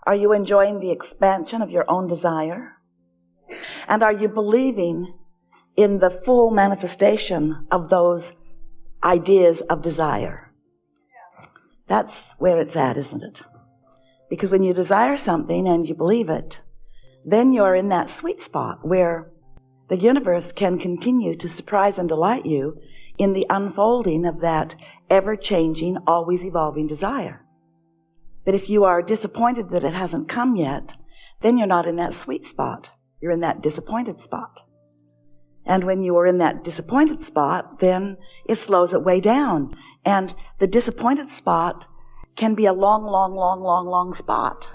Are you enjoying the expansion of your own desire? And are you believing in the full manifestation of those ideas of desire? That's where it's at, isn't it? Because when you desire something and you believe it, then you're in that sweet spot where the universe can continue to surprise and delight you in the unfolding of that ever-changing, always evolving desire. But if you are disappointed that it hasn't come yet, then you're not in that sweet spot. You're in that disappointed spot. And when you are in that disappointed spot, then it slows it way down. And the disappointed spot can be a long spot.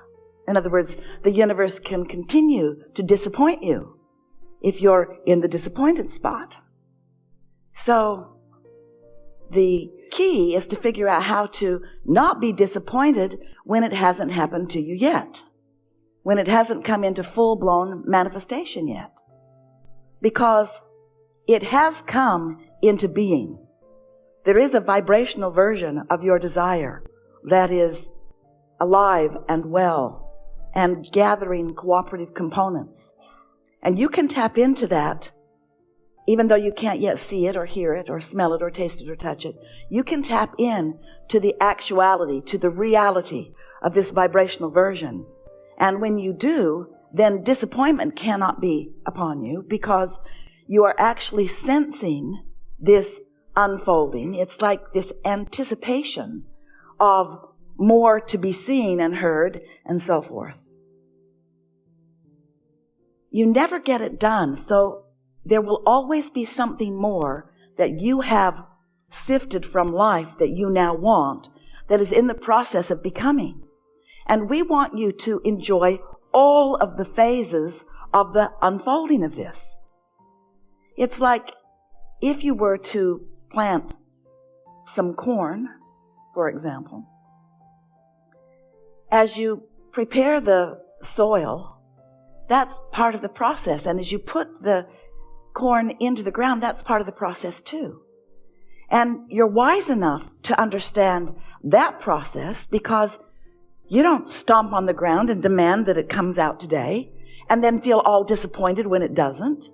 In other words, the universe can continue to disappoint you if you're in the disappointed spot. So the key is to figure out how to not be disappointed when it hasn't happened to you yet, when it hasn't come into full-blown manifestation yet. Because it has come into being. There is a vibrational version of your desire that is alive and well and gathering cooperative components. And you can tap into that, even though you can't yet see it or hear it or smell it or taste it or touch it. You can tap in to the actuality, to the reality of this vibrational version. And when you do, then disappointment cannot be upon you because you are actually sensing this unfolding. It's like this anticipation of more to be seen and heard and so forth. You never get it done, so there will always be something more that you have sifted from life that you now want, that is in the process of becoming. And we want you to enjoy all of the phases of the unfolding of this. It's like if you were to plant some corn, for example, as you prepare the soil, that's part of the process. And as you put the corn into the ground, that's part of the process too. And you're wise enough to understand that process because you don't stomp on the ground and demand that it comes out today and then feel all disappointed when it doesn't.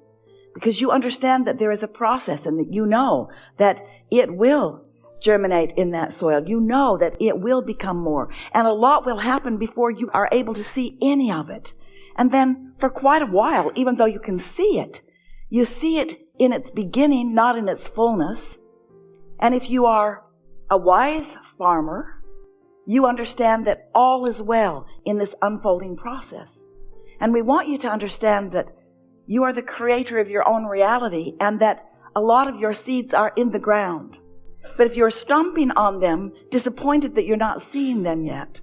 Because you understand that there is a process and that you know that it will germinate in that soil. You know that it will become more. And a lot will happen before you are able to see any of it. And then for quite a while, even though you can see it, you see it in its beginning, not in its fullness. And if you are a wise farmer, you understand that all is well in this unfolding process. And we want you to understand that you are the creator of your own reality and that a lot of your seeds are in the ground. But if you're stomping on them, disappointed that you're not seeing them yet,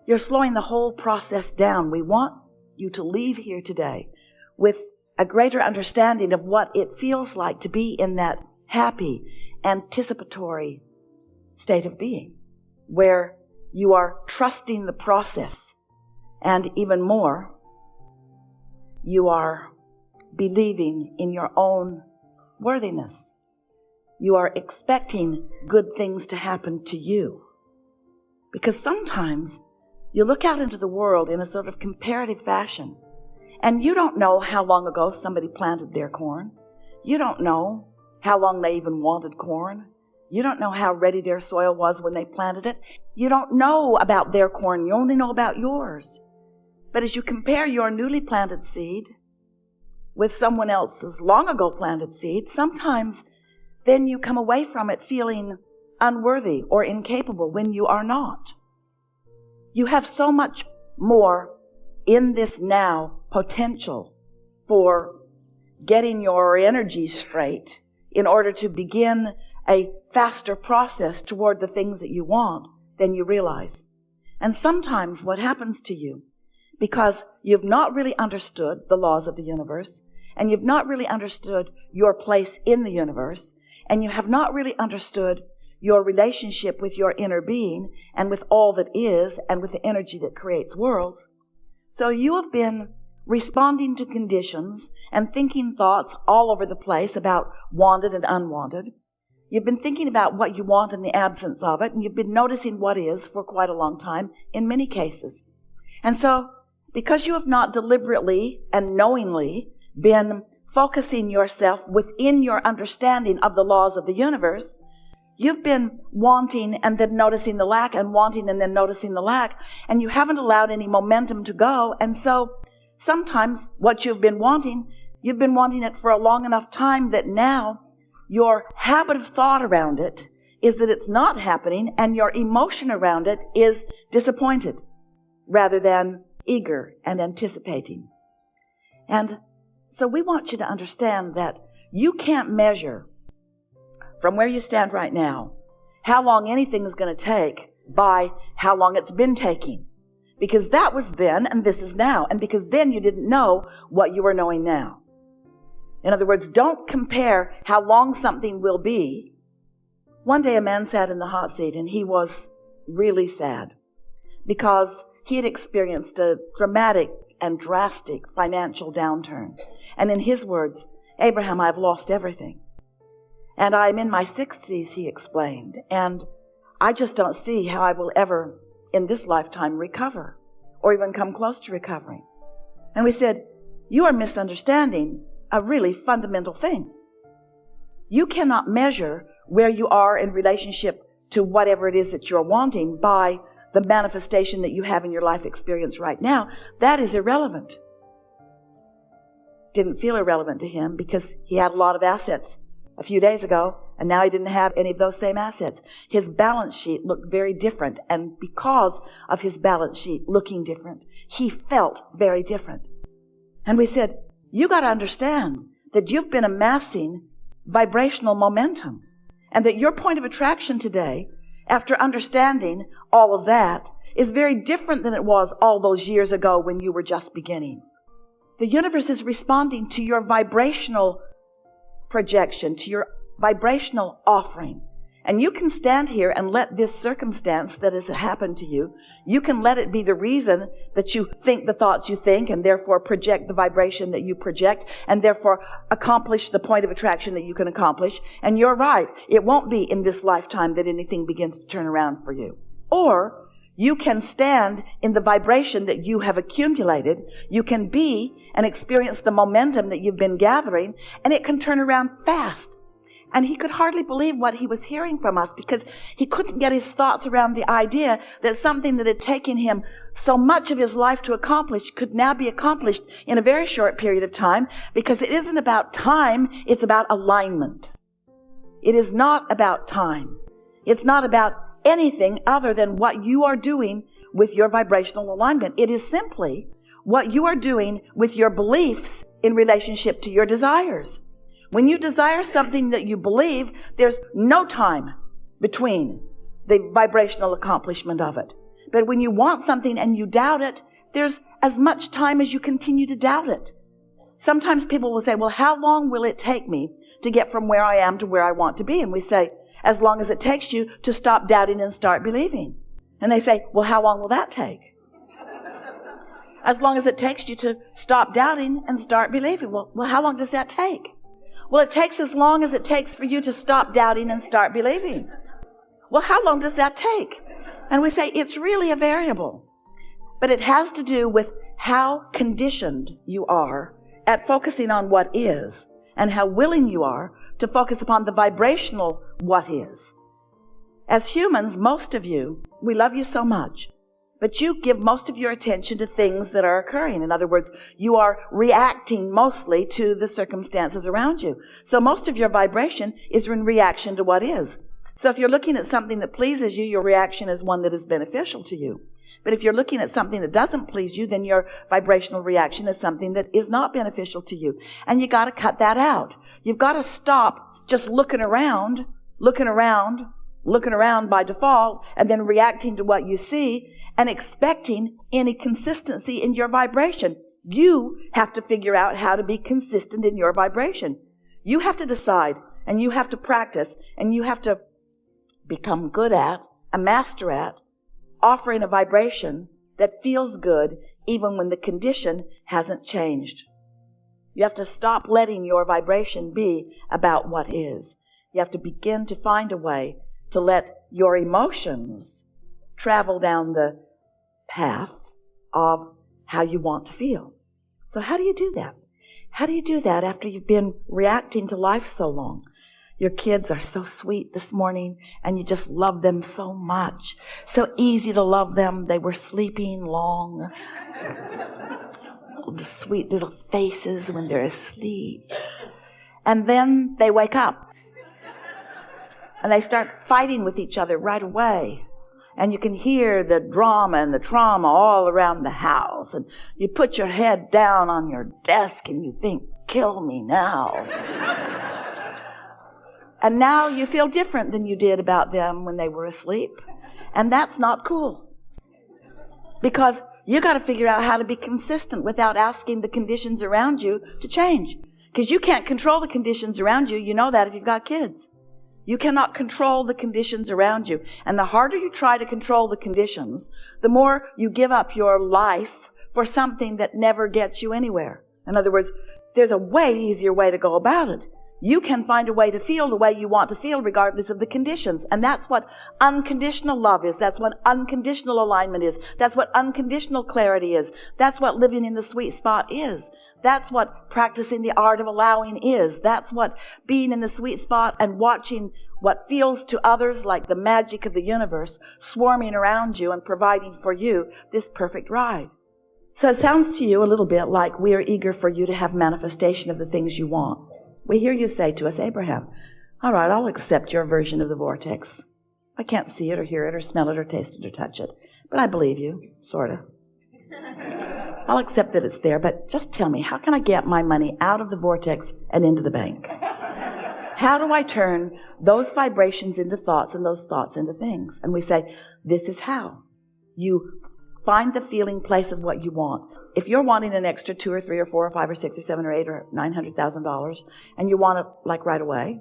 you're slowing the whole process down. We want you to leave here today with a greater understanding of what it feels like to be in that happy, anticipatory state of being, where you are trusting the process, and even more, you are believing in your own worthiness. You are expecting good things to happen to you. Because sometimes you look out into the world in a sort of comparative fashion, and you don't know how long ago somebody planted their corn. You don't know how long they even wanted corn. You don't know how ready their soil was when they planted it. You don't know about their corn. You only know about yours. But as you compare your newly planted seed with someone else's long ago planted seed, sometimes then you come away from it feeling unworthy or incapable when you are not. You have so much more in this now potential for getting your energy straight in order to begin a faster process toward the things that you want than you realize. And sometimes what happens to you, because you've not really understood the laws of the universe, and you've not really understood your place in the universe, and you have not really understood your relationship with your inner being and with all that is and with the energy that creates worlds. So you have been responding to conditions and thinking thoughts all over the place about wanted and unwanted. You've been thinking about what you want in the absence of it, and you've been noticing what is for quite a long time in many cases. And so, because you have not deliberately and knowingly been focusing yourself within your understanding of the laws of the universe, you've been wanting and then noticing the lack, and wanting and then noticing the lack, and you haven't allowed any momentum to go. And so sometimes what you've been wanting it for a long enough time that now your habit of thought around it is that it's not happening, and your emotion around it is disappointed rather than eager and anticipating. And so we want you to understand that you can't measure from where you stand right now how long anything is going to take by how long it's been taking. Because that was then and this is now. And because then you didn't know what you are knowing now. In other words, don't compare how long something will be. One day a man sat in the hot seat and he was really sad because he had experienced a dramatic and drastic financial downturn. And in his words, "Abraham, I've lost everything. And I'm in my 60s, he explained, and I just don't see how I will ever, in this lifetime, recover or even come close to recovering." And we said, "You are misunderstanding a really fundamental thing. You cannot measure where you are in relationship to whatever it is that you're wanting by the manifestation that you have in your life experience right now. That is irrelevant." Didn't feel irrelevant to him because he had a lot of assets a few days ago, and now he didn't have any of those same assets. His balance sheet looked very different, and because of his balance sheet looking different, he felt very different. And we said, you got to understand that you've been amassing vibrational momentum, and that your point of attraction today, after understanding all of that, is very different than it was all those years ago when you were just beginning. The universe is responding to your vibrational projection, to your vibrational offering. And you can stand here and let this circumstance that has happened to you, you can let it be the reason that you think the thoughts you think, and therefore project the vibration that you project, and therefore accomplish the point of attraction that you can accomplish. And you're right, it won't be in this lifetime that anything begins to turn around for you. Or you can stand in the vibration that you have accumulated. You can be and experience the momentum that you've been gathering, and it can turn around fast. And he could hardly believe what he was hearing from us, because he couldn't get his thoughts around the idea that something that had taken him so much of his life to accomplish could now be accomplished in a very short period of time, because it isn't about time, it's about alignment. It is not about time. It's not about anything other than what you are doing with your vibrational alignment. It is simply what you are doing with your beliefs in relationship to your desires. When you desire something that you believe, there's no time between the vibrational accomplishment of it. But when you want something and you doubt it, there's as much time as you continue to doubt it. Sometimes people will say, well, how long will it take me to get from where I am to where I want to be? And we say, as long as it takes you to stop doubting and start believing. And they say, well, how long will that take? As long as it takes you to stop doubting and start believing. Well, how long does that take? Well, it takes as long as it takes for you to stop doubting and start believing. Well, how long does that take? And we say it's really a variable. But it has to do with how conditioned you are at focusing on what is, and how willing you are to focus upon the vibrational what is. As humans, most of you, we love you so much, but you give most of your attention to things that are occurring. In other words, you are reacting mostly to the circumstances around you. So most of your vibration is in reaction to what is. So if you're looking at something that pleases you, your reaction is one that is beneficial to you. But if you're looking at something that doesn't please you, then your vibrational reaction is something that is not beneficial to you. And you got to cut that out. You've got to stop just looking around by default, and then reacting to what you see and expecting any consistency in your vibration. You have to figure out how to be consistent in your vibration. You have to decide, and you have to practice, and you have to become good at, a master at, offering a vibration that feels good even when the condition hasn't changed. You have to stop letting your vibration be about what is. You have to begin to find a way to let your emotions travel down the path of how you want to feel. So how do you do that? How do you do that after you've been reacting to life so long? Your kids are so sweet this morning, and you just love them so much. So easy to love them. They were sleeping long. The sweet little faces when they're asleep. And then they wake up. And they start fighting with each other right away. And you can hear the drama and the trauma all around the house. And you put your head down on your desk and you think, kill me now. And now you feel different than you did about them when they were asleep. And that's not cool. Because you got to figure out how to be consistent without asking the conditions around you to change. Because you can't control the conditions around you. You know that if you've got kids. You cannot control the conditions around you. And the harder you try to control the conditions, the more you give up your life for something that never gets you anywhere. In other words, there's a way easier way to go about it. You can find a way to feel the way you want to feel regardless of the conditions. And that's what unconditional love is. That's what unconditional alignment is. That's what unconditional clarity is. That's what living in the sweet spot is. That's what practicing the art of allowing is. That's what being in the sweet spot and watching what feels to others like the magic of the universe swarming around you and providing for you this perfect ride. So it sounds to you a little bit like we are eager for you to have manifestation of the things you want. We hear you say to us, Abraham, all right, I'll accept your version of the vortex. I can't see it or hear it or smell it or taste it or touch it, but I believe you, sort of. I'll accept that it's there, but just tell me, how can I get my money out of the vortex and into the bank? How do I turn those vibrations into thoughts and those thoughts into things? And we say, this is how. You find the feeling place of what you want. If you're wanting an extra $2 or $3 or $4 or $5 or $6 or $7 or $8 or $900,000 and you want it like right away,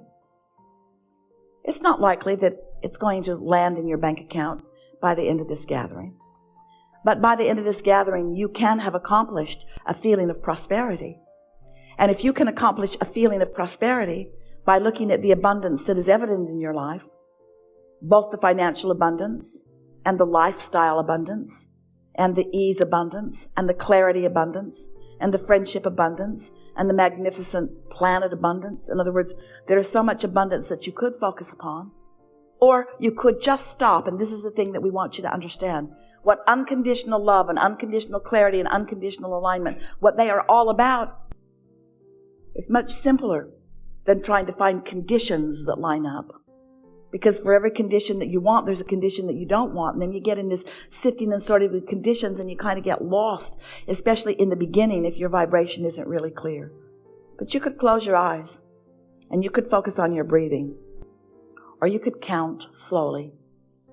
it's not likely that it's going to land in your bank account by the end of this gathering. But by the end of this gathering, you can have accomplished a feeling of prosperity. And if you can accomplish a feeling of prosperity by looking at the abundance that is evident in your life, both the financial abundance and the lifestyle abundance, and the ease abundance, and the clarity abundance, and the friendship abundance, and the magnificent planet abundance. In other words, there is so much abundance that you could focus upon. Or you could just stop, and this is the thing that we want you to understand. What unconditional love and unconditional clarity and unconditional alignment, what they are all about, is much simpler than trying to find conditions that line up. Because for every condition that you want, there's a condition that you don't want. And then you get in this sifting and sorting with conditions and you kind of get lost, especially in the beginning if your vibration isn't really clear. But you could close your eyes and you could focus on your breathing. Or you could count slowly.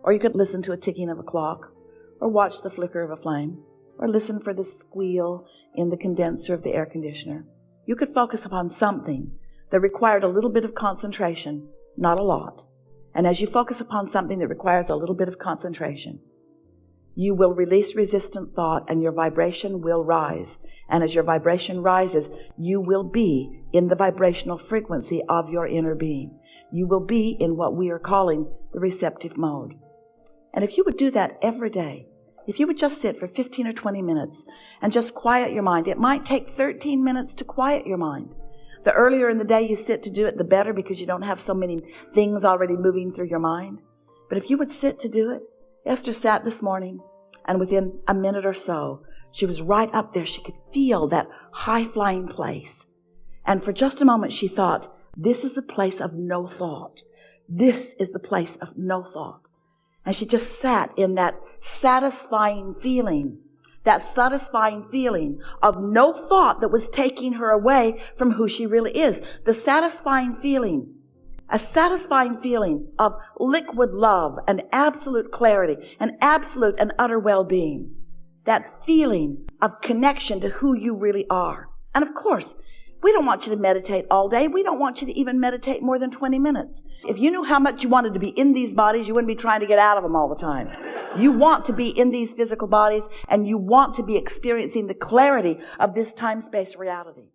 Or you could listen to a ticking of a clock. Or watch the flicker of a flame. Or listen for the squeal in the condenser of the air conditioner. You could focus upon something that required a little bit of concentration, not a lot. And as you focus upon something that requires a little bit of concentration, you will release resistant thought and your vibration will rise. And as your vibration rises, you will be in the vibrational frequency of your inner being. You will be in what we are calling the receptive mode. And if you would do that every day, if you would just sit for 15 or 20 minutes and just quiet your mind, it might take 13 minutes to quiet your mind. The earlier in the day you sit to do it, the better, because you don't have so many things already moving through your mind. But if you would sit to do it, Esther sat this morning, and within a minute or so, she was right up there. She could feel that high-flying place. And for just a moment she thought, this is a place of no thought. This is the place of no thought. And she just sat in that satisfying feeling of no thought that was taking her away from who she really is. The satisfying feeling, a satisfying feeling of liquid love and absolute clarity and absolute and utter well-being. That feeling of connection to who you really are. And of course, we don't want you to meditate all day. We don't want you to even meditate more than 20 minutes. If you knew how much you wanted to be in these bodies, you wouldn't be trying to get out of them all the time. You want to be in these physical bodies, and you want to be experiencing the clarity of this time-space reality.